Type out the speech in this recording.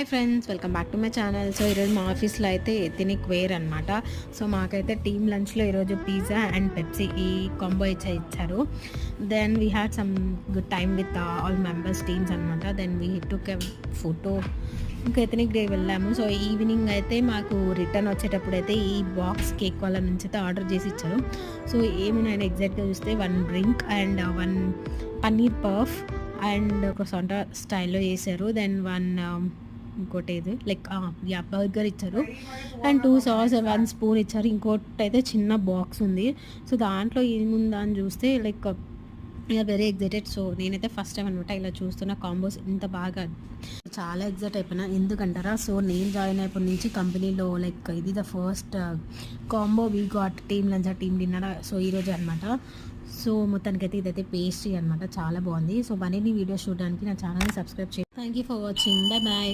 Hi friends, welcome back to my channel. So ఈరోజు మా ఆఫీస్లో అయితే ఎథనిక్ వేర్ అనమాట. సో మాకైతే టీమ్ లంచ్లో ఈరోజు పిజ్జా అండ్ పెప్సీ ఈ కాంబో ఇచ్చారు. Then we had some good time with all members teams అనమాట. Then we took a photo. ఇంకా ఎథనిక్ డే వెళ్ళాము. సో ఈవినింగ్ అయితే మాకు రిటర్న్ వచ్చేటప్పుడు అయితే ఈ బాక్స్ కేక్ వాళ్ళ నుంచి అయితే ఆర్డర్ చేసి ఇచ్చారు. సో ఏమున్నాయని ఎగ్జాక్ట్గా చూస్తే 1 drink and 1 paneer puff and ఒక సొంత స్టైల్లో చేశారు. దెన్ 1 ఇంకోటి ఏది లైక్ బర్గర్ ఇచ్చారు అండ్ 2 సాస్ 1 స్పూన్ ఇచ్చారు. ఇంకోటి అయితే చిన్న బాక్స్ ఉంది. సో దాంట్లో ఏముందా అని చూస్తే లైక్ వెరీ ఎగ్జైటెడ్. సో నేనైతే ఫస్ట్ టైం అనమాట ఇలా చూస్తున్న కాంబోస్ ఇంత బాగా చాలా ఎగ్జైట్ అయిపోయినా. ఎందుకంటారా, సో నేను జాయిన్ అయినప్పటి నుంచి కంపెనీలో లైక్ ఇది the first combo we got team lunch team dinner. So ఈరోజు అనమాట. సో మొత్తానికైతే ఇదైతే పేస్ట్రీ అనమాట, చాలా బాగుంది. సో మరిన్ని వీడియోస్ చూడడానికి నా ఛానల్ని సబ్స్క్రైబ్ చేయండి. Thank you for watching. Bye bye.